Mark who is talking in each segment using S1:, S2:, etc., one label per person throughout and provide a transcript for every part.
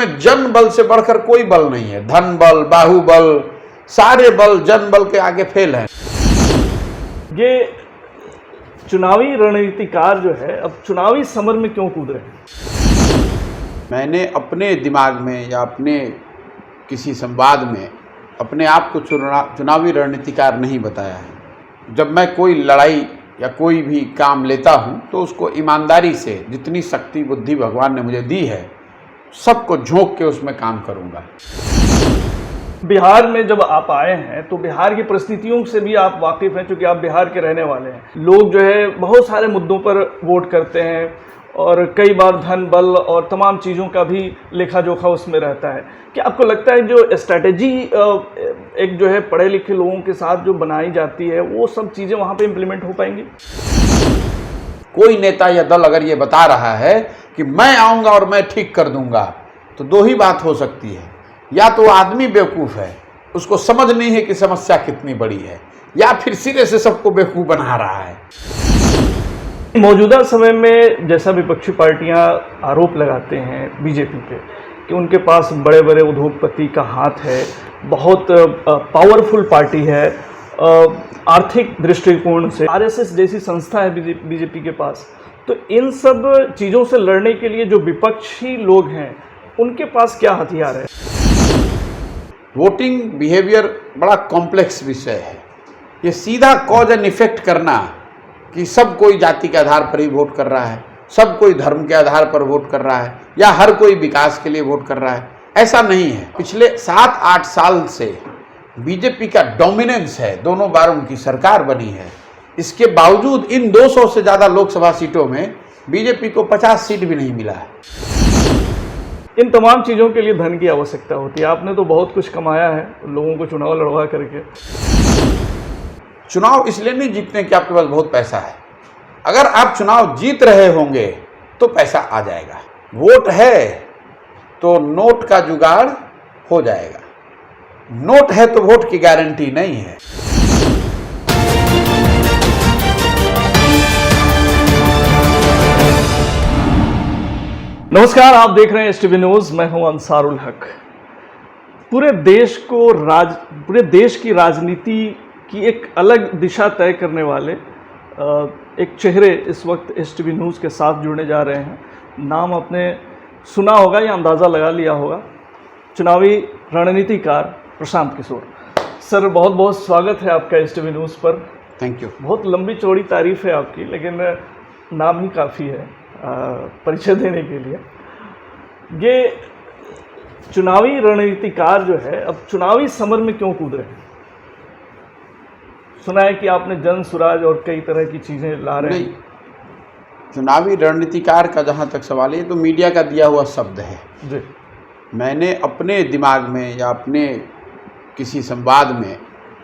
S1: में जन बल से बढ़कर कोई बल नहीं है। धन बल, बाहुबल, सारे बल जन बल के आगे फेल हैं।
S2: ये चुनावी रणनीतिकार जो है अब चुनावी समर में क्यों कूद रहे हैं?
S1: मैंने अपने दिमाग में या अपने किसी संवाद में अपने आप को चुनावी रणनीतिकार नहीं बताया है। जब मैं कोई लड़ाई या कोई भी काम लेता हूं तो उसको ईमानदारी से, जितनी शक्ति बुद्धि भगवान ने मुझे दी है, सबको झोंक के उसमें काम करूंगा।
S2: बिहार में जब आप आए हैं तो बिहार की परिस्थितियों से भी आप वाकिफ़ हैं, क्योंकि आप बिहार के रहने वाले हैं। लोग जो है बहुत सारे मुद्दों पर वोट करते हैं और कई बार धन बल और तमाम चीज़ों का भी लेखा जोखा उसमें रहता है। क्या आपको लगता है जो स्ट्रैटेजी एक जो है पढ़े लिखे लोगों के साथ जो बनाई जाती है वो सब चीज़ें वहाँ पे इम्प्लीमेंट हो पाएंगी?
S1: कोई नेता या दल अगर ये बता रहा है कि मैं आऊँगा और मैं ठीक कर दूंगा, तो दो ही बात हो सकती है। या तो आदमी बेवकूफ़ है, उसको समझ नहीं है कि समस्या कितनी बड़ी है, या फिर सिरे से सबको बेवकूफ़ बना रहा है।
S2: मौजूदा समय में जैसा विपक्षी पार्टियां आरोप लगाते हैं बीजेपी पे कि उनके पास बड़े बड़े उद्योगपति का हाथ है, बहुत पावरफुल पार्टी है, आर्थिक दृष्टिकोण से आरएसएस जैसी संस्था है बीजेपी के पास, तो इन सब चीज़ों से लड़ने के लिए जो विपक्षी लोग हैं उनके पास क्या हथियार है?
S1: वोटिंग बिहेवियर बड़ा कॉम्प्लेक्स विषय है। ये सीधा कॉज एंड इफेक्ट करना कि सब कोई जाति के आधार पर ही वोट कर रहा है, सब कोई धर्म के आधार पर वोट कर रहा है, या हर कोई विकास के लिए वोट कर रहा है, ऐसा नहीं है। पिछले 7-8 साल से बीजेपी का डोमिनेंस है, दोनों बार उनकी सरकार बनी है। इसके बावजूद इन 200 से ज़्यादा लोकसभा सीटों में बीजेपी को 50 सीट भी नहीं मिला है।
S2: इन तमाम चीज़ों के लिए धन की आवश्यकता होती है। आपने तो बहुत कुछ कमाया है लोगों को चुनाव लड़वा करके।
S1: चुनाव इसलिए नहीं जीतने कि आपके पास बहुत पैसा है। अगर आप चुनाव जीत रहे होंगे तो पैसा आ जाएगा। वोट है तो नोट का जुगाड़ हो जाएगा, नोट है तो वोट की गारंटी नहीं है।
S2: नमस्कार, आप देख रहे हैं एसटीवी न्यूज़। मैं हूं अंसारुल हक। पूरे देश की राजनीति की एक अलग दिशा तय करने वाले एक चेहरे इस वक्त एसटीवी न्यूज़ के साथ जुड़ने जा रहे हैं। नाम आपने सुना होगा या अंदाज़ा लगा लिया होगा, चुनावी रणनीतिकार प्रशांत किशोर सर। बहुत बहुत स्वागत है आपका एसटीवी न्यूज़ पर।
S1: Thank you.
S2: बहुत लंबी चौड़ी तारीफ़ है आपकी, लेकिन नाम ही काफ़ी है परिचय देने के लिए। ये चुनावी रणनीतिकार जो है अब चुनावी समर में क्यों कूद रहे हैं? सुना है कि आपने जन सुराज और कई तरह की चीज़ें ला रहे हैं।
S1: चुनावी रणनीतिकार का जहाँ तक सवाल है, तो मीडिया का दिया हुआ शब्द है
S2: जी। मैंने
S1: अपने दिमाग में या अपने किसी संवाद में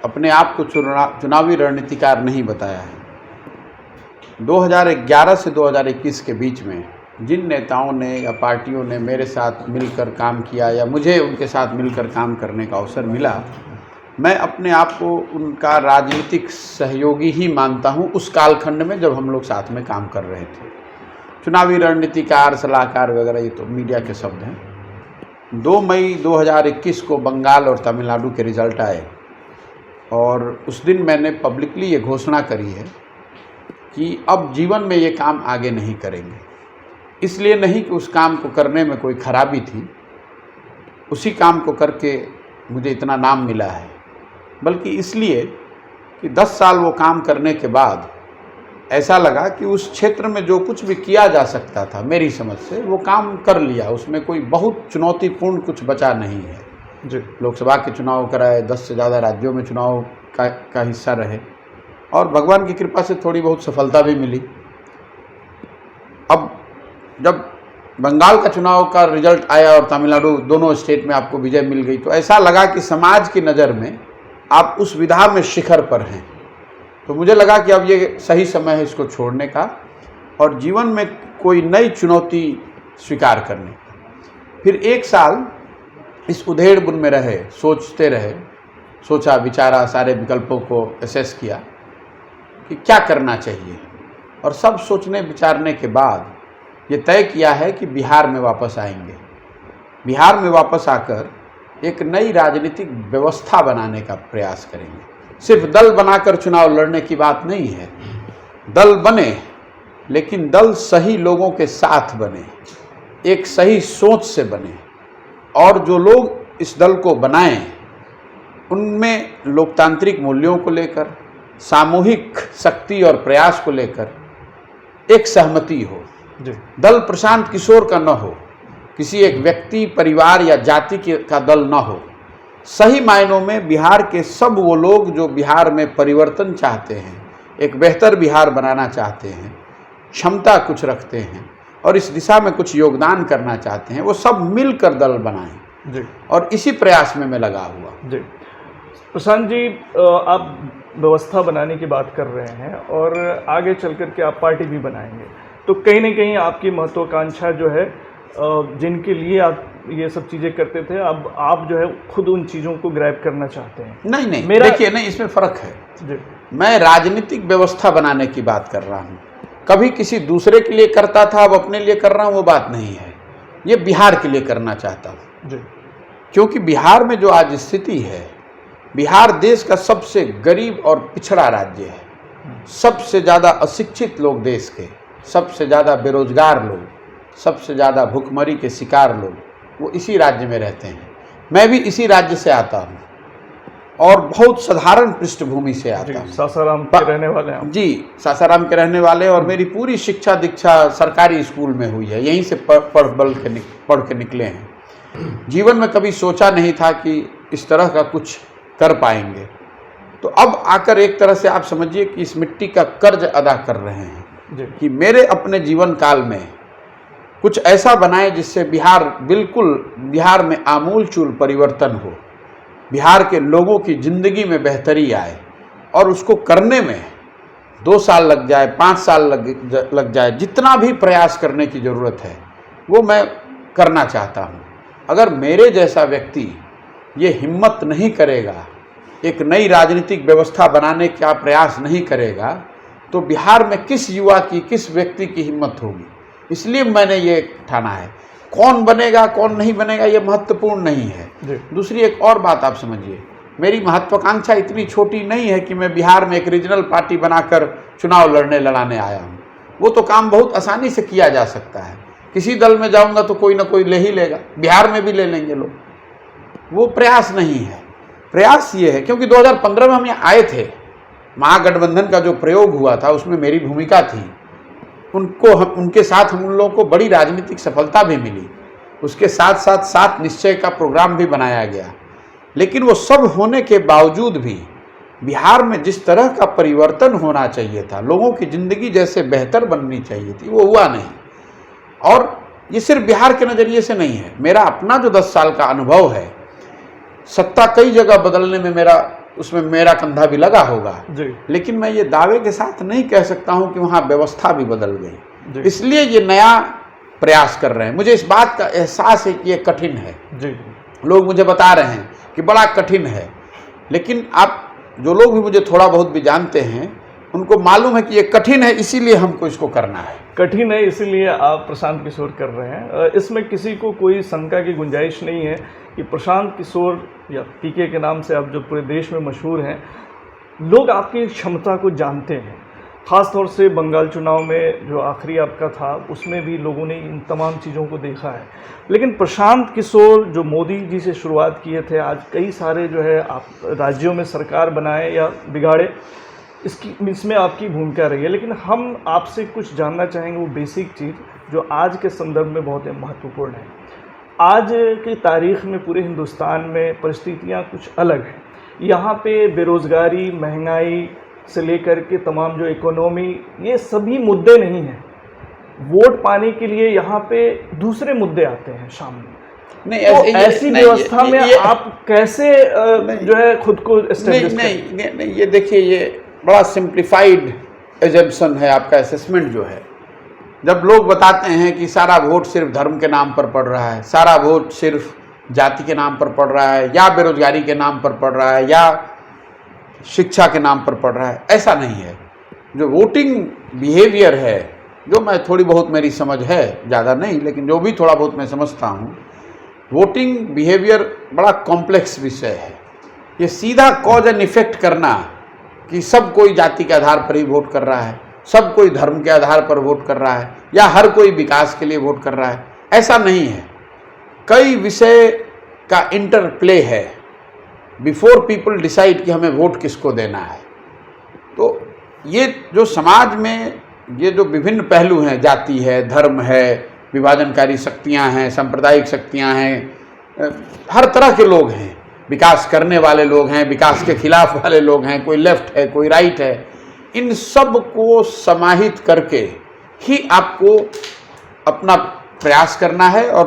S1: अपने आप को चुनावी रणनीतिकार नहीं बताया है। 2011 से 2021 के बीच में जिन नेताओं ने या पार्टियों ने मेरे साथ मिलकर काम किया या मुझे उनके साथ मिलकर काम करने का अवसर मिला, मैं अपने आप को उनका राजनीतिक सहयोगी ही मानता हूं। उस कालखंड में जब हम लोग साथ में काम कर रहे थे, चुनावी रणनीतिकार, सलाहकार वगैरह ये तो मीडिया के शब्द हैं। 2 मई 2021 को बंगाल और तमिलनाडु के रिज़ल्ट आए और उस दिन मैंने पब्लिकली ये घोषणा करी है कि अब जीवन में ये काम आगे नहीं करेंगे। इसलिए नहीं कि उस काम को करने में कोई खराबी थी, उसी काम को करके मुझे इतना नाम मिला है, बल्कि इसलिए कि 10 साल वो काम करने के बाद ऐसा लगा कि उस क्षेत्र में जो कुछ भी किया जा सकता था मेरी समझ से, वो काम कर लिया। उसमें कोई बहुत चुनौतीपूर्ण कुछ बचा नहीं है जी। लोकसभा के चुनाव कराए, 10 से ज़्यादा राज्यों में चुनाव का हिस्सा रहे और भगवान की कृपा से थोड़ी बहुत सफलता भी मिली। अब जब बंगाल का चुनाव का रिजल्ट आया और तमिलनाडु, दोनों स्टेट में आपको विजय मिल गई, तो ऐसा लगा कि समाज की नज़र में आप उस विधा में शिखर पर हैं। तो मुझे लगा कि अब ये सही समय है इसको छोड़ने का और जीवन में कोई नई चुनौती स्वीकार करने का। फिर 1 साल इस उधेड़ बुन में रहे, सोचते रहे, सोचा विचारा, सारे विकल्पों को असेस किया कि क्या करना चाहिए, और सब सोचने विचारने के बाद ये तय किया है कि बिहार में वापस आएंगे। बिहार में वापस आकर एक नई राजनीतिक व्यवस्था बनाने का प्रयास करेंगे। सिर्फ दल बनाकर चुनाव लड़ने की बात नहीं है, दल बने लेकिन दल सही लोगों के साथ बने, एक सही सोच से बने, और जो लोग इस दल को बनाएं उनमें लोकतांत्रिक मूल्यों को लेकर, सामूहिक शक्ति और प्रयास को लेकर एक सहमति हो। दल प्रशांत किशोर का न हो, किसी एक व्यक्ति, परिवार या जाति का दल न हो। सही मायनों में बिहार के सब वो लोग जो बिहार में परिवर्तन चाहते हैं, एक बेहतर बिहार बनाना चाहते हैं, क्षमता कुछ रखते हैं और इस दिशा में कुछ योगदान करना चाहते हैं, वो सब मिलकर दल बनाएं जी। और इसी प्रयास में मैं लगा हुआ
S2: जी। प्रशांत जी, आप व्यवस्था बनाने की बात कर रहे हैं और आगे चल कर के आप पार्टी भी बनाएंगे, तो कहीं ना कहीं आपकी महत्वाकांक्षा जो है, जिनके लिए आप ये सब चीज़ें करते थे, अब आप जो है खुद उन चीज़ों को ग्रैब करना चाहते हैं।
S1: नहीं, देखिए, नहीं, इसमें फ़र्क है जी। मैं राजनीतिक व्यवस्था बनाने की बात कर रहा हूँ। कभी किसी दूसरे के लिए करता था, अब अपने लिए कर रहा हूँ, वो बात नहीं है। ये बिहार के लिए करना चाहता हूँ जी। क्योंकि बिहार में जो आज स्थिति है, बिहार देश का सबसे गरीब और पिछड़ा राज्य है। सबसे ज़्यादा अशिक्षित लोग देश के, सबसे ज़्यादा बेरोजगार लोग, सबसे ज़्यादा भूखमरी के शिकार लोग वो इसी राज्य में रहते हैं। मैं भी इसी राज्य से आता हूँ और बहुत साधारण पृष्ठभूमि से आता हूँ।
S2: सासाराम के रहने वाले हैं
S1: जी, सासाराम के रहने वाले, और मेरी पूरी शिक्षा दीक्षा सरकारी स्कूल में हुई है, यहीं से पढ़ के निकले हैं। जीवन में कभी सोचा नहीं था कि इस तरह का कुछ कर पाएंगे, तो अब आकर एक तरह से आप समझिए कि इस मिट्टी का कर्ज अदा कर रहे हैं कि मेरे अपने जीवन काल में कुछ ऐसा बनाए जिससे बिहार में आमूलचूल परिवर्तन हो, बिहार के लोगों की ज़िंदगी में बेहतरी आए, और उसको करने में 2 साल लग जाए, 5 साल लग जाए, जितना भी प्रयास करने की ज़रूरत है वो मैं करना चाहता हूँ। अगर मेरे जैसा व्यक्ति ये हिम्मत नहीं करेगा, एक नई राजनीतिक व्यवस्था बनाने का प्रयास नहीं करेगा, तो बिहार में किस युवा की, किस व्यक्ति की हिम्मत होगी। इसलिए मैंने ये ठाना है। कौन बनेगा कौन नहीं बनेगा ये महत्वपूर्ण नहीं है। दूसरी एक और बात आप समझिए, मेरी महत्वाकांक्षा इतनी छोटी नहीं है कि मैं बिहार में एक रीजनल पार्टी बनाकर चुनाव लड़ाने आया हूँ। वो तो काम बहुत आसानी से किया जा सकता है। किसी दल में जाऊँगा तो कोई ना कोई ले ही लेगा, बिहार में भी ले लेंगे लोग। वो प्रयास नहीं है। प्रयास ये है, क्योंकि 2015 में हम यहाँ आए थे, महागठबंधन का जो प्रयोग हुआ था उसमें मेरी भूमिका थी। उनके साथ हम लोगों को बड़ी राजनीतिक सफलता भी मिली। उसके साथ साथ 7 निश्चय का प्रोग्राम भी बनाया गया। लेकिन वो सब होने के बावजूद भी बिहार में जिस तरह का परिवर्तन होना चाहिए था, लोगों की ज़िंदगी जैसे बेहतर बननी चाहिए थी, वो हुआ नहीं। और ये सिर्फ बिहार के नज़रिए से नहीं है, मेरा अपना जो 10 साल का अनुभव है, सत्ता कई जगह बदलने में उसमें मेरा कंधा भी लगा होगा जी। लेकिन मैं ये दावे के साथ नहीं कह सकता हूं कि वहां व्यवस्था भी बदल गई। इसलिए ये नया प्रयास कर रहे हैं। मुझे इस बात का एहसास है कि ये कठिन है जी। लोग मुझे बता रहे हैं कि बड़ा कठिन है, लेकिन आप जो लोग भी मुझे थोड़ा बहुत भी जानते हैं उनको मालूम है कि ये कठिन है, इसीलिए हमको इसको करना है।
S2: कठिन है इसीलिए आप प्रशांत किशोर कर रहे हैं। इसमें किसी को कोई शंका की गुंजाइश नहीं है कि प्रशांत किशोर या पीके के नाम से आप जो पूरे देश में मशहूर हैं, लोग आपकी क्षमता को जानते हैं। ख़ास तौर से बंगाल चुनाव में जो आखिरी आपका था उसमें भी लोगों ने इन तमाम चीज़ों को देखा है। लेकिन प्रशांत किशोर जो मोदी जी से शुरुआत किए थे, आज कई सारे जो है आप राज्यों में सरकार बनाए या बिगाड़े, इसमें आपकी भूमिका रही है। लेकिन हम आपसे कुछ जानना चाहेंगे वो बेसिक चीज़ जो आज के संदर्भ में बहुत महत्वपूर्ण है। आज की तारीख़ में पूरे हिंदुस्तान में परिस्थितियाँ कुछ अलग हैं। यहाँ पे बेरोज़गारी, महंगाई से लेकर के तमाम जो इकोनॉमी, ये सभी मुद्दे नहीं हैं। वोट पाने के लिए यहाँ पे दूसरे मुद्दे आते हैं सामने। नहीं, तो ऐसी व्यवस्था में आप कैसे जो है खुद को एस्टेब्लिश करें?
S1: नहीं, ये देखिए, ये बड़ा सिंप्लीफाइड एजम्पशन है आपका असेसमेंट जो है। जब लोग बताते हैं कि सारा वोट सिर्फ धर्म के नाम पर पड़ रहा है, सारा वोट सिर्फ जाति के नाम पर पड़ रहा है, या बेरोजगारी के नाम पर पड़ रहा है, या शिक्षा के नाम पर पड़ रहा है, ऐसा नहीं है। जो वोटिंग बिहेवियर है, जो मैं थोड़ी बहुत मेरी समझ है, ज़्यादा नहीं, लेकिन जो भी थोड़ा बहुत मैं समझता हूँ, वोटिंग बिहेवियर बड़ा कॉम्प्लेक्स विषय है। ये सीधा कॉज एंड इफेक्ट करना कि सब कोई जाति के आधार पर ही वोट कर रहा है, सब कोई धर्म के आधार पर वोट कर रहा है, या हर कोई विकास के लिए वोट कर रहा है, ऐसा नहीं है। कई विषय का इंटरप्ले है बिफोर पीपल डिसाइड कि हमें वोट किसको देना है। तो ये जो समाज में ये जो विभिन्न पहलू हैं, जाति है, धर्म है, विभाजनकारी शक्तियां हैं, सांप्रदायिक शक्तियां हैं, हर तरह के लोग हैं, विकास करने वाले लोग हैं, विकास के खिलाफ वाले लोग हैं, कोई लेफ्ट है, कोई राइट है, इन सब को समाहित करके ही आपको अपना प्रयास करना है, और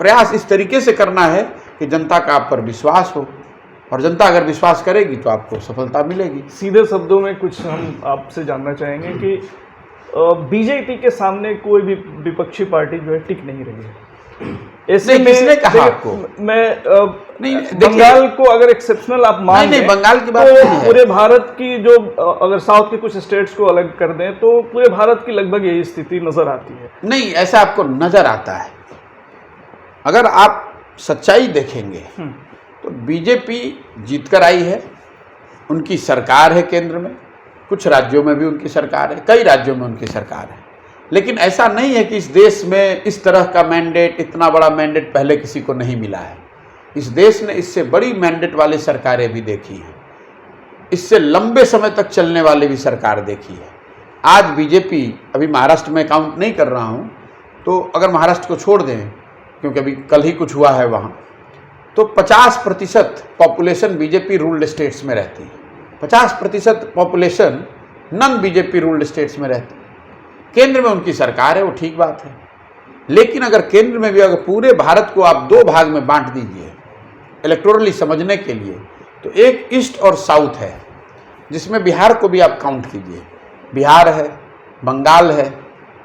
S1: प्रयास इस तरीके से करना है कि जनता का आप पर विश्वास हो, और जनता अगर विश्वास करेगी तो आपको सफलता मिलेगी।
S2: सीधे शब्दों में कुछ हम आपसे जानना चाहेंगे कि बीजेपी के सामने कोई भी विपक्षी पार्टी जो है टिक नहीं रही है। ऐसे में
S1: किसने कहा आपको?
S2: नहीं, बंगाल को अगर एक्सेप्शनल आप मान
S1: नहीं, बंगाल की बात
S2: तो
S1: नहीं है।
S2: पूरे भारत की जो अगर साउथ के कुछ स्टेट्स को अलग कर दें तो पूरे भारत की लगभग यही स्थिति नजर आती है।
S1: नहीं, ऐसा आपको नजर आता है। अगर आप सच्चाई देखेंगे तो बीजेपी जीतकर आई है, उनकी सरकार है केंद्र में, कुछ राज्यों में भी उनकी सरकार है, कई राज्यों में उनकी सरकार है, लेकिन ऐसा नहीं है कि इस देश में इस तरह का मैंडेट, इतना बड़ा मैंडेट पहले किसी को नहीं मिला है। इस देश ने इससे बड़ी मैंडेट वाली सरकारें भी देखी हैं, इससे लंबे समय तक चलने वाली भी सरकार देखी है। आज बीजेपी, अभी महाराष्ट्र में काउंट नहीं कर रहा हूँ, तो अगर महाराष्ट्र को छोड़ दें क्योंकि अभी कल ही कुछ हुआ है वहाँ, तो 50% पॉपुलेशन बीजेपी रूल्ड स्टेट्स में रहती है, 50% population non BJP ruled states में रहती है। केंद्र में उनकी सरकार है, वो ठीक बात है, लेकिन अगर केंद्र में भी अगर पूरे भारत को आप दो भाग में बांट दीजिए इलेक्टोरली समझने के लिए, तो एक ईस्ट और साउथ है, जिसमें बिहार को भी आप काउंट कीजिए। बिहार है, बंगाल है,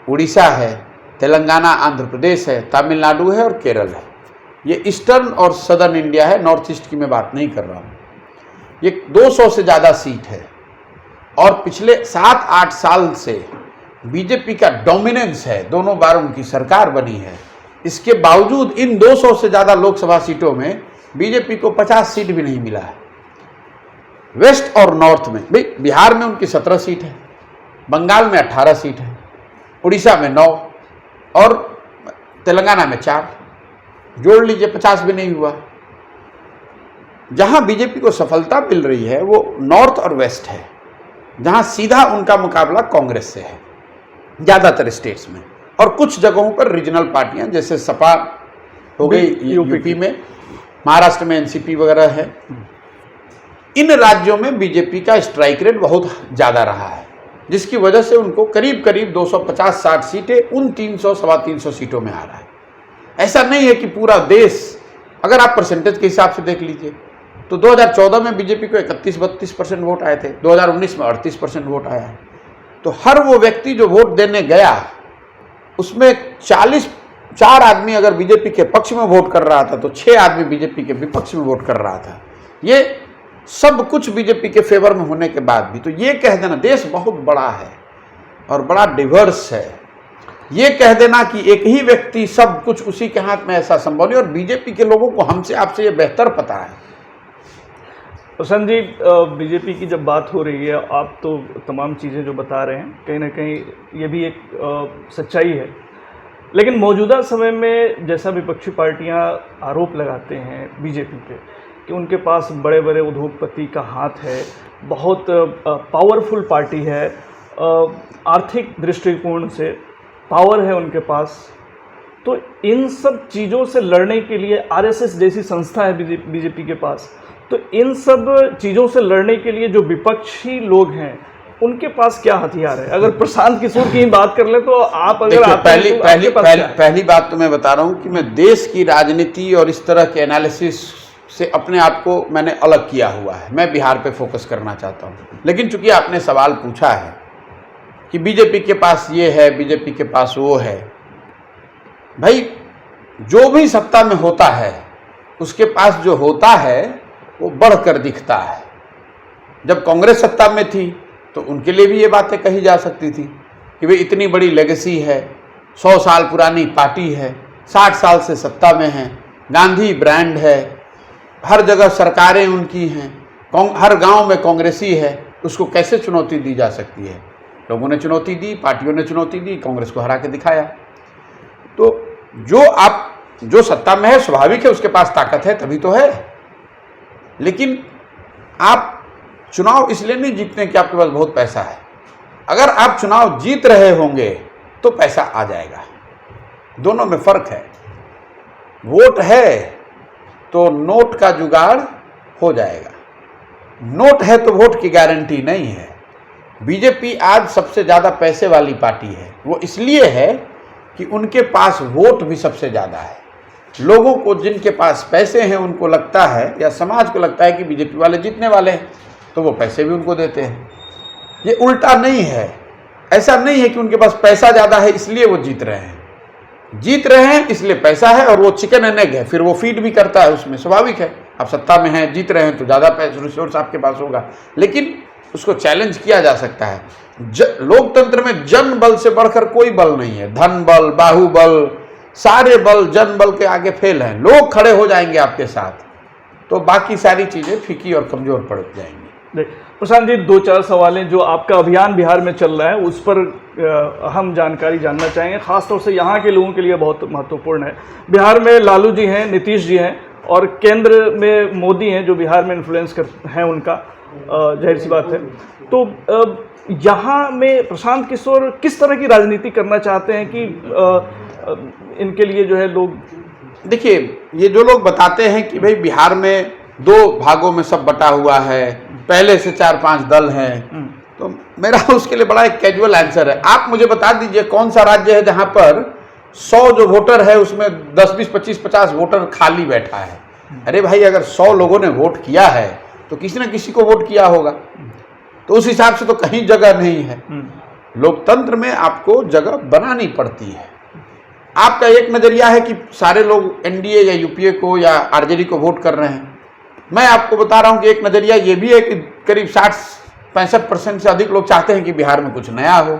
S1: उड़ीसा है, तेलंगाना, आंध्र प्रदेश है, तमिलनाडु है और केरल है। ये ईस्टर्न और सदर्न इंडिया है, नॉर्थ ईस्ट की मैं बात नहीं कर रहा हूँ। ये 200 से ज़्यादा सीट है, और पिछले 7-8 साल से बीजेपी का डोमिनेंस है, दोनों बार उनकी सरकार बनी है। इसके बावजूद इन 200 से ज़्यादा लोकसभा सीटों में बीजेपी को 50 सीट भी नहीं मिला है। वेस्ट और नॉर्थ में भाई, बिहार में उनकी 17 सीट है, बंगाल में 18 सीट है, उड़ीसा में 9 और तेलंगाना में 4, जोड़ लीजिए 50 भी नहीं हुआ। जहां बीजेपी को सफलता मिल रही है वो नॉर्थ और वेस्ट है, जहां सीधा उनका मुकाबला कांग्रेस से है ज़्यादातर स्टेट्स में, और कुछ जगहों पर रीजनल पार्टियां जैसे सपा हो गई यूपी में, महाराष्ट्र में एनसीपी वगैरह है। इन राज्यों में बीजेपी का स्ट्राइक रेट बहुत ज़्यादा रहा है, जिसकी वजह से उनको करीब करीब 250-60 सीटें उन 300-325 सीटों में आ रहा है। ऐसा नहीं है कि पूरा देश, अगर आप परसेंटेज के हिसाब से देख लीजिए तो 2014 में बीजेपी को 31-32% वोट आए थे, 2019 में 38% वोट आया है। तो हर वो व्यक्ति जो वोट देने गया उसमें 4 आदमी अगर बीजेपी के पक्ष में वोट कर रहा था तो 6 आदमी बीजेपी के विपक्ष में वोट कर रहा था। ये सब कुछ बीजेपी के फेवर में होने के बाद भी, तो ये कह देना देश बहुत बड़ा है और बड़ा डिवर्स है, ये कह देना कि एक ही व्यक्ति सब कुछ उसी के हाथ में, ऐसा संभव नहीं। और बीजेपी के लोगों को हमसे आपसे ये बेहतर पता है।
S2: प्रशांत जी, बीजेपी की जब बात हो रही है, आप तो तमाम चीज़ें जो बता रहे हैं कहीं ना कहीं ये भी एक सच्चाई है, लेकिन मौजूदा समय में जैसा विपक्षी पार्टियां आरोप लगाते हैं बीजेपी पे कि उनके पास बड़े बड़े उद्योगपति का हाथ है, बहुत पावरफुल पार्टी है, आर्थिक दृष्टिकोण से पावर है उनके पास, तो इन सब चीज़ों से लड़ने के लिए आरएसएस जैसी संस्था है बीजेपी के पास, तो इन सब चीज़ों से लड़ने के लिए जो विपक्षी लोग हैं उनके पास क्या हथियार है? अगर प्रशांत किशोर की बात कर ले तो आप अगर
S1: पहली बात तो मैं बता रहा हूँ कि मैं देश की राजनीति और इस तरह के एनालिसिस से अपने आप को मैंने अलग किया हुआ है। मैं बिहार पे फोकस करना चाहता हूँ, लेकिन चूंकि आपने सवाल पूछा है कि बीजेपी के पास ये है, बीजेपी के पास वो है, भाई जो भी सत्ता में होता है उसके पास जो होता है वो बढ़कर दिखता है। जब कांग्रेस सत्ता में थी तो उनके लिए भी ये बातें कही जा सकती थी कि भाई इतनी बड़ी लेगेसी है, 100 साल पुरानी पार्टी है, 60 साल से सत्ता में है, गांधी ब्रांड है, हर जगह सरकारें उनकी हैं, हर गांव में कांग्रेसी है, उसको कैसे चुनौती दी जा सकती है? लोगों ने चुनौती दी, पार्टियों ने चुनौती दी, कांग्रेस को हरा के दिखाया। तो जो सत्ता में है स्वाभाविक है उसके पास ताकत है, तभी तो है। लेकिन आप चुनाव इसलिए नहीं जीतते कि आपके पास बहुत पैसा है। अगर आप चुनाव जीत रहे होंगे तो पैसा आ जाएगा, दोनों में फर्क है। वोट है तो नोट का जुगाड़ हो जाएगा, नोट है तो वोट की गारंटी नहीं है। बीजेपी आज सबसे ज़्यादा पैसे वाली पार्टी है। वो इसलिए है कि उनके पास वोट भी सबसे ज़्यादा है। लोगों को, जिनके पास पैसे हैं, उनको लगता है या समाज को लगता है कि बीजेपी वाले जीतने वाले हैं, तो वो पैसे भी उनको देते हैं। ये उल्टा नहीं है, ऐसा नहीं है कि उनके पास पैसा ज़्यादा है इसलिए वो जीत रहे हैं। जीत रहे हैं इसलिए पैसा है, और वो चिकन एंड एग है, फिर वो फीड भी करता है उसमें। स्वाभाविक है, आप सत्ता में हैं, जीत रहे हैं तो ज़्यादा पैसा रिसोर्स आपके पास होगा, लेकिन उसको चैलेंज किया जा सकता है। लोकतंत्र में जन बल से बढ़कर कोई बल नहीं है। धन बल, बाहुबल, सारे बल जन बल के आगे फेल हैं। लोग खड़े हो जाएंगे आपके साथ तो बाकी सारी चीज़ें फीकी और कमज़ोर पड़ जाएंगी।
S2: प्रशांत जी, 2-4 सवालें जो आपका अभियान बिहार में चल रहा है उस पर हम जानकारी जानना चाहेंगे, खासतौर से यहाँ के लोगों के लिए बहुत महत्वपूर्ण है। बिहार में लालू जी हैं, नीतीश जी हैं, और केंद्र में मोदी हैं जो बिहार में इन्फ्लुएंस हैं उनका, जाहिर सी बात है। तो यहाँ में प्रशांत किशोर किस तरह की राजनीति करना चाहते हैं कि इनके लिए जो है लोग,
S1: देखिए, ये जो लोग बताते हैं कि भाई बिहार में 2 भागों में सब बटा हुआ है, पहले से 4-5 दल हैं, तो मेरा उसके लिए बड़ा एक कैजुअल आंसर है। आप मुझे बता दीजिए कौन सा राज्य है जहां पर 100 जो वोटर है उसमें 10, 20, 25, 50 वोटर खाली बैठा है। अरे भाई, अगर 100 लोगों ने वोट किया है तो किसी न किसी को वोट किया होगा, तो उस हिसाब से तो कहीं जगह नहीं है। लोकतंत्र में आपको जगह बनानी पड़ती है। आपका एक नज़रिया है कि सारे लोग एनडीए या यूपीए को या आरजेडी को वोट कर रहे हैं। मैं आपको बता रहा हूं कि एक नज़रिया ये भी है कि करीब 60-65% से अधिक लोग चाहते हैं कि बिहार में कुछ नया हो।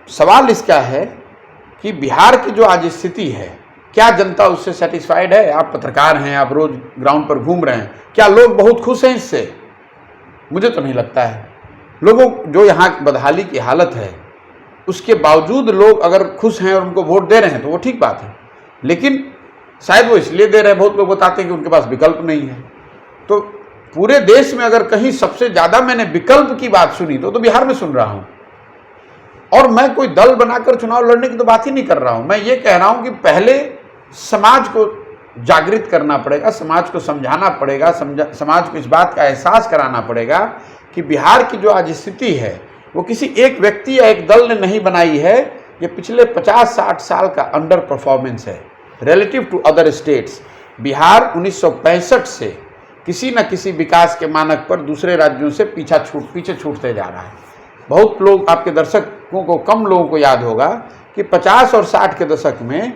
S1: सवाल इसका है कि बिहार की जो आज स्थिति है, क्या जनता उससे सेटिस्फाइड है? आप पत्रकार हैं, आप रोज ग्राउंड पर घूम रहे हैं, क्या लोग बहुत खुश हैं इससे? मुझे तो नहीं लगता है। लोगों, जो यहाँ बदहाली की हालत है उसके बावजूद लोग अगर खुश हैं और उनको वोट दे रहे हैं तो वो ठीक बात है, लेकिन शायद वो इसलिए दे रहे हैं, बहुत लोग बताते हैं कि उनके पास विकल्प नहीं है। तो पूरे देश में अगर कहीं सबसे ज़्यादा मैंने विकल्प की बात सुनी तो बिहार में सुन रहा हूँ। और मैं कोई दल बनाकर चुनाव लड़ने की तो बात ही नहीं कर रहा हूँ। मैं ये कह रहा हूँ कि पहले समाज को जागृत करना पड़ेगा, समाज को समझाना पड़ेगा, समाज को इस बात का एहसास कराना पड़ेगा कि बिहार की जो आज स्थिति है वो किसी एक व्यक्ति या एक दल ने नहीं बनाई है। ये पिछले 50-60 साल का अंडर परफॉर्मेंस है relative to other states. Bihar 1965 से किसी न किसी विकास के मानक पर दूसरे राज्यों से पीछे छूटते जा रहा है। बहुत लोग, आपके दर्शकों को, कम लोगों को याद होगा कि 50 और 60 के दशक में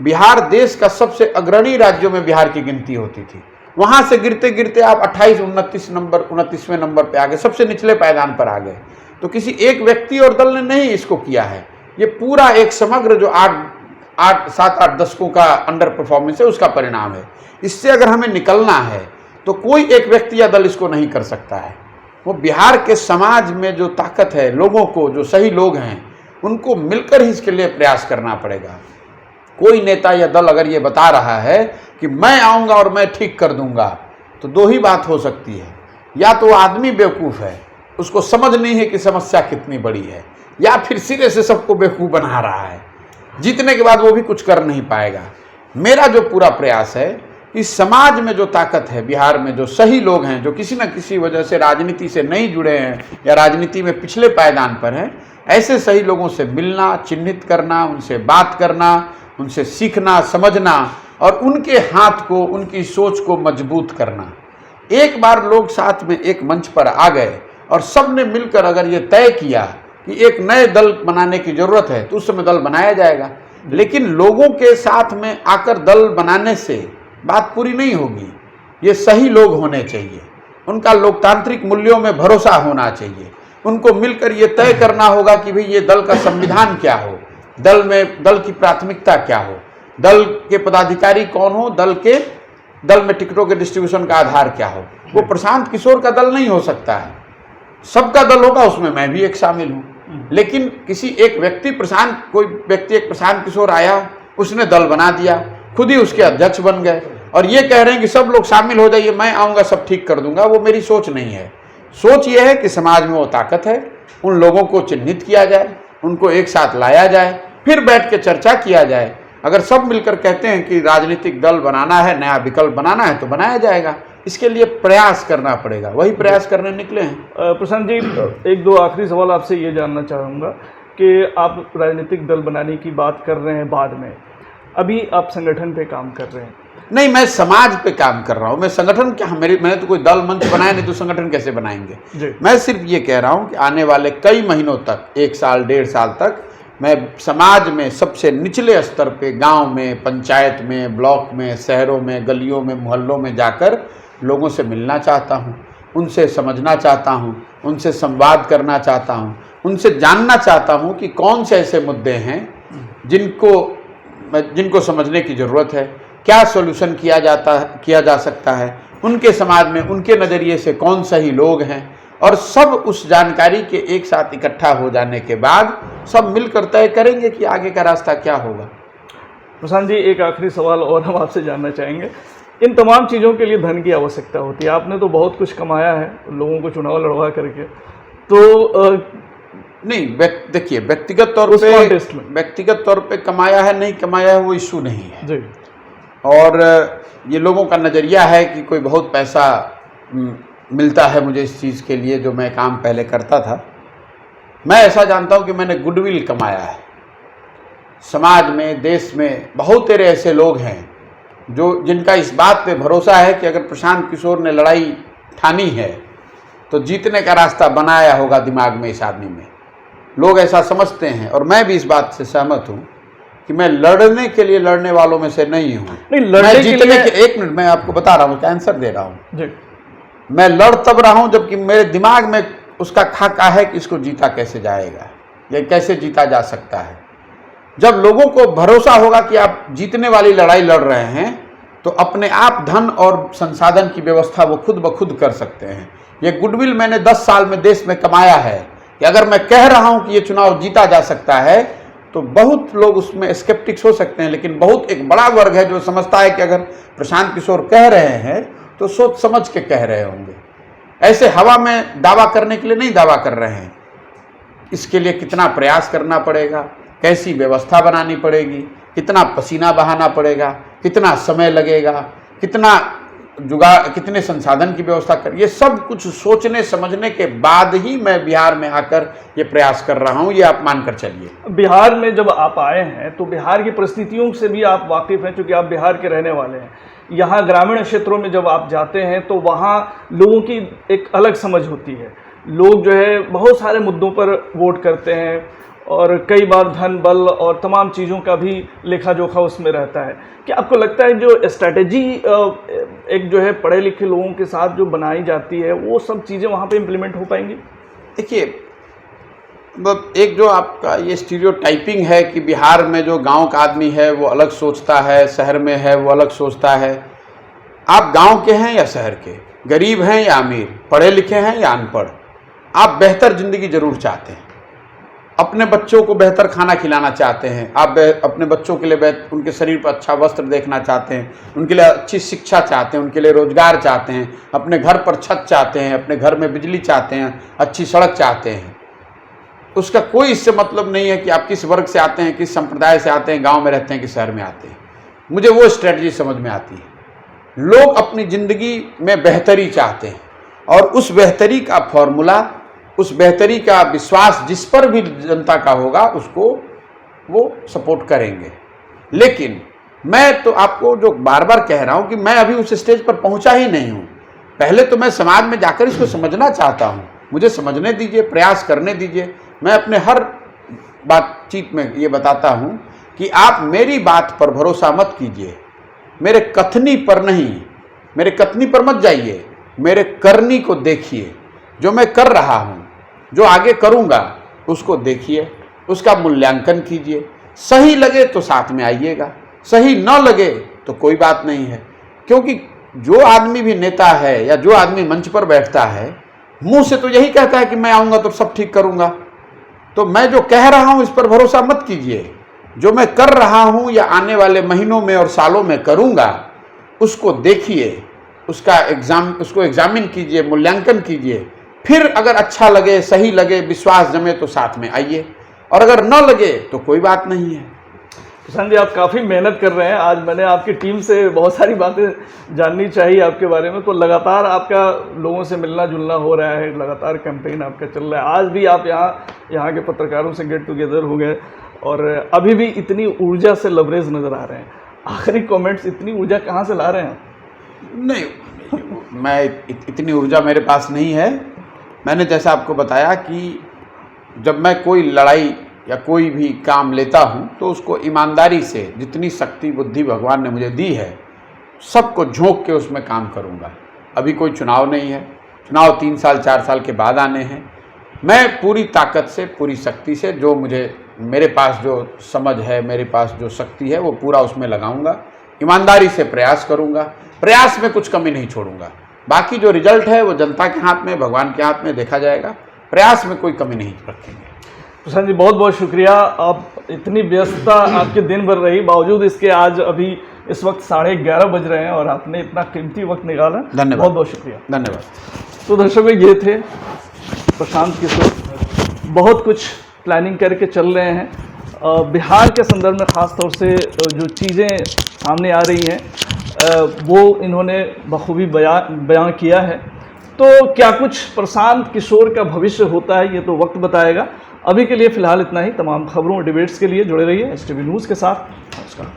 S1: बिहार देश का सबसे अग्रणी राज्यों में बिहार की गिनती होती थी। वहाँ से गिरते गिरते आप 29वें नंबर पे आ गए, सबसे निचले पायदान पर आ गए। तो किसी एक व्यक्ति और दल ने नहीं इसको किया है, ये पूरा एक समग्र जो 7-8 दशकों का अंडर परफॉर्मेंस है उसका परिणाम है। इससे अगर हमें निकलना है तो कोई एक व्यक्ति या दल इसको नहीं कर सकता है। वो बिहार के समाज में जो ताकत है, लोगों को, जो सही लोग हैं, उनको मिलकर ही इसके लिए प्रयास करना पड़ेगा। कोई नेता या दल अगर ये बता रहा है कि मैं आऊँगा और मैं ठीक कर दूंगा, तो 2 ही बात हो सकती है। या तो आदमी बेवकूफ़ है, उसको समझ नहीं है कि समस्या कितनी बड़ी है, या फिर सिरे से सबको बेवकूफ़ बना रहा है। जीतने के बाद वो भी कुछ कर नहीं पाएगा। मेरा जो पूरा प्रयास है कि समाज में जो ताकत है, बिहार में जो सही लोग हैं, जो किसी न किसी वजह से राजनीति से नहीं जुड़े हैं या राजनीति में पिछले पायदान पर हैं, ऐसे सही लोगों से मिलना, चिन्हित करना, उनसे बात करना, उनसे सीखना, समझना और उनके हाथ को, उनकी सोच को मजबूत करना। एक बार लोग साथ में एक मंच पर आ गए और सब ने मिलकर अगर ये तय किया कि एक नए दल बनाने की ज़रूरत है तो उस समय दल बनाया जाएगा। लेकिन लोगों के साथ में आकर दल बनाने से बात पूरी नहीं होगी। ये सही लोग होने चाहिए, उनका लोकतांत्रिक मूल्यों में भरोसा होना चाहिए। उनको मिलकर ये तय करना होगा कि भाई ये दल का संविधान क्या हो, दल की प्राथमिकता क्या हो, दल के पदाधिकारी कौन हो, दल में टिकटों के डिस्ट्रीब्यूशन का आधार क्या हो। वो प्रशांत किशोर का दल नहीं हो सकता है, सबका दल होगा, उसमें मैं भी एक शामिल हूँ। लेकिन किसी एक व्यक्ति कोई व्यक्ति एक प्रशांत किशोर आया, उसने दल बना दिया, खुद ही उसके अध्यक्ष बन गए और ये कह रहे हैं कि सब लोग शामिल हो जाइए, मैं आऊँगा सब ठीक कर दूंगा। वो मेरी सोच नहीं है। सोच ये है कि समाज में वो ताकत है, उन लोगों को चिन्हित किया जाए, उनको एक साथ लाया जाए, फिर बैठ के चर्चा किया जाए। अगर सब मिलकर कहते हैं कि राजनीतिक दल बनाना है, नया विकल्प बनाना है, तो बनाया जाएगा। इसके लिए प्रयास करना पड़ेगा, वही प्रयास करने निकले हैं।
S2: प्रशांत जी, एक दो आखिरी सवाल आपसे ये जानना चाहूँगा कि आप राजनीतिक दल बनाने की बात कर रहे हैं, बाद में अभी आप संगठन पे काम कर रहे हैं।
S1: नहीं, मैं समाज पे काम कर रहा हूँ। मैं संगठन क्या, मैंने तो कोई दल मंच बनाया नहीं, तो संगठन कैसे बनाएंगे। मैं सिर्फ ये कह रहा हूँ कि आने वाले कई महीनों तक, 1 साल 1.5 साल तक, मैं समाज में सबसे निचले स्तर पे, गांव में, पंचायत में, ब्लॉक में, शहरों में, गलियों में, मोहल्लों में जाकर लोगों से मिलना चाहता हूँ, उनसे समझना चाहता हूँ, उनसे संवाद करना चाहता हूँ, उनसे जानना चाहता हूँ कि कौन से ऐसे मुद्दे हैं जिनको समझने की ज़रूरत है, क्या सॉल्यूशन किया जा सकता है, उनके समाज में उनके नज़रिए से कौन सही लोग हैं, और सब उस जानकारी के एक साथ इकट्ठा हो जाने के बाद सब मिलकर तय करेंगे कि आगे का रास्ता क्या होगा।
S2: प्रशांत जी, एक आखिरी सवाल और हम आपसे जानना चाहेंगे। इन तमाम चीज़ों के लिए धन की आवश्यकता होती है। आपने तो बहुत कुछ कमाया है लोगों को चुनाव लड़वा करके, तो
S1: नहीं, देखिए, व्यक्तिगत तौर पे कमाया है नहीं कमाया है वो इशू नहीं है
S2: जी।
S1: और ये लोगों का नज़रिया है कि कोई बहुत पैसा मिलता है मुझे इस चीज़ के लिए जो मैं काम पहले करता था। मैं ऐसा जानता हूँ कि मैंने गुडविल कमाया है। समाज में, देश में बहुत सारे ऐसे लोग हैं जिनका इस बात पे भरोसा है कि अगर प्रशांत किशोर ने लड़ाई ठानी है तो जीतने का रास्ता बनाया होगा दिमाग में इस आदमी में। लोग ऐसा समझते हैं और मैं भी इस बात से सहमत हूँ कि मैं लड़ने के लिए लड़ने वालों में से नहीं हूँ। मैं जीतने के, एक मिनट, मैं आपको बता रहा हूँ, आंसर दे रहा हूँ। मैं लड़ तब रहा हूँ जबकि मेरे दिमाग में उसका खाका है कि इसको जीता कैसे जाएगा या कैसे जीता जा सकता है। जब लोगों को भरोसा होगा कि आप जीतने वाली लड़ाई लड़ रहे हैं तो अपने आप धन और संसाधन की व्यवस्था वो खुद ब खुद कर सकते हैं। ये गुडविल मैंने 10 साल में देश में कमाया है कि अगर मैं कह रहा हूं कि ये चुनाव जीता जा सकता है तो बहुत लोग उसमें स्केप्टिक्स हो सकते हैं, लेकिन बहुत एक बड़ा वर्ग है जो समझता है कि अगर प्रशांत किशोर कह रहे हैं तो सोच समझ के कह रहे होंगे। ऐसे हवा में दावा करने के लिए नहीं दावा कर रहे हैं। इसके लिए कितना प्रयास करना पड़ेगा, कैसी व्यवस्था बनानी पड़ेगी, कितना पसीना बहाना पड़ेगा, कितना समय लगेगा, कितने संसाधन की व्यवस्था कर, ये सब कुछ सोचने समझने के बाद ही मैं बिहार में आकर ये प्रयास कर रहा हूँ। ये आप मानकर चलिए।
S2: बिहार में जब आप आए हैं तो बिहार की परिस्थितियों से भी आप वाकिफ़ हैं, क्योंकि आप बिहार के रहने वाले हैं। यहाँ ग्रामीण क्षेत्रों में जब आप जाते हैं तो वहाँ लोगों की एक अलग समझ होती है। लोग जो है बहुत सारे मुद्दों पर वोट करते हैं और कई बार धन बल और तमाम चीज़ों का भी लेखा जोखा उसमें रहता है। क्या आपको लगता है जो स्ट्रैटेजी एक जो है पढ़े लिखे लोगों के साथ जो बनाई जाती है वो सब चीज़ें वहाँ पे इम्प्लीमेंट हो पाएंगी?
S1: देखिए, एक जो आपका ये स्टीरियोटाइपिंग है कि बिहार में जो गांव का आदमी है वो अलग सोचता है, शहर में है वो अलग सोचता है। आप गांव के हैं या शहर के, गरीब हैं या अमीर, पढ़े लिखे हैं या अनपढ़, आप बेहतर ज़िंदगी ज़रूर चाहते हैं। अपने बच्चों को बेहतर खाना खिलाना चाहते हैं, आप अपने बच्चों के लिए उनके शरीर पर अच्छा वस्त्र देखना चाहते हैं, उनके लिए अच्छी शिक्षा चाहते हैं, उनके लिए रोजगार चाहते हैं, अपने घर पर छत चाहते हैं, अपने घर में बिजली चाहते हैं, अच्छी सड़क चाहते हैं। उसका कोई इससे मतलब नहीं है कि आप किस वर्ग से आते हैं, किस संप्रदाय से आते हैं, गांव में रहते हैं कि शहर में आते हैं। मुझे वो स्ट्रेटजी समझ में आती है। लोग अपनी ज़िंदगी में बेहतरी चाहते हैं और उस बेहतरी का फॉर्मूला, उस बेहतरी का विश्वास जिस पर भी जनता का होगा उसको वो सपोर्ट करेंगे। लेकिन मैं तो आपको जो बार बार कह रहा हूँ कि मैं अभी उस स्टेज पर पहुँचा ही नहीं हूँ। पहले तो मैं समाज में जाकर इसको समझना चाहता हूँ। मुझे समझने दीजिए, प्रयास करने दीजिए। मैं अपने हर बातचीत में ये बताता हूँ कि आप मेरी बात पर भरोसा मत कीजिए, मेरे कथनी पर नहीं, मेरे कथनी पर मत जाइए, मेरे करनी को देखिए। जो मैं कर रहा हूँ, जो आगे करूँगा उसको देखिए, उसका मूल्यांकन कीजिए। सही लगे तो साथ में आइएगा, सही न लगे तो कोई बात नहीं है, क्योंकि जो आदमी भी नेता है या जो आदमी मंच पर बैठता है मुंह से तो यही कहता है कि मैं आऊँगा तो सब ठीक करूँगा। तो मैं जो कह रहा हूँ इस पर भरोसा मत कीजिए, जो मैं कर रहा हूँ या आने वाले महीनों में और सालों में करूँगा उसको देखिए, उसको एग्जामिन कीजिए, मूल्यांकन कीजिए, फिर अगर अच्छा लगे, सही लगे, विश्वास जमे तो साथ में आइए, और अगर न लगे तो कोई बात नहीं है।
S2: प्रशांत जी, आप काफ़ी मेहनत कर रहे हैं। आज मैंने आपकी टीम से बहुत सारी बातें जाननी चाहिए आपके बारे में, तो लगातार आपका लोगों से मिलना जुलना हो रहा है, लगातार कैंपेन आपका चल रहा है। आज भी आप यहाँ के पत्रकारों से गेट टुगेदर हो गए और अभी भी इतनी ऊर्जा से लबरेज नज़र आ रहे हैं। आखिरी कमेंट्स, इतनी ऊर्जा कहाँ से ला रहे हैं?
S1: नहीं, मैं इतनी ऊर्जा मेरे पास नहीं है। मैंने जैसा आपको बताया कि जब मैं कोई लड़ाई या कोई भी काम लेता हूं तो उसको ईमानदारी से, जितनी शक्ति बुद्धि भगवान ने मुझे दी है, सबको झोंक के उसमें काम करूंगा। अभी कोई चुनाव नहीं है, चुनाव 3 साल 4 साल के बाद आने हैं। मैं पूरी ताकत से, पूरी शक्ति से, जो मेरे पास जो समझ है, मेरे पास जो शक्ति है, वो पूरा उसमें लगाऊंगा। ईमानदारी से प्रयास करूंगा, प्रयास में कुछ कमी नहीं छोड़ूंगा। बाकी जो रिजल्ट है वो जनता के हाथ में, भगवान के हाथ में देखा जाएगा। प्रयास में कोई कमी नहीं रखेंगे।
S2: प्रशांत जी, बहुत बहुत शुक्रिया। आप इतनी व्यस्तता आपके दिन भर रही, बावजूद इसके आज अभी इस वक्त 11:30 बज रहे हैं और आपने इतना कीमती वक्त निकाला।
S1: धन्यवाद,
S2: बहुत बहुत शुक्रिया।
S1: धन्यवाद।
S2: तो दर्शकों, ये थे प्रशांत किशोर, बहुत कुछ प्लानिंग करके चल रहे हैं। बिहार के संदर्भ में ख़ास तौर से जो चीज़ें सामने आ रही हैं वो इन्होंने बखूबी बयां किया है। तो क्या कुछ प्रशांत किशोर का भविष्य होता है, ये तो वक्त बताएगा। अभी के लिए फ़िलहाल इतना ही। तमाम खबरों और डिबेट्स के लिए जुड़े रहिए STV न्यूज़ के साथ। नमस्कार।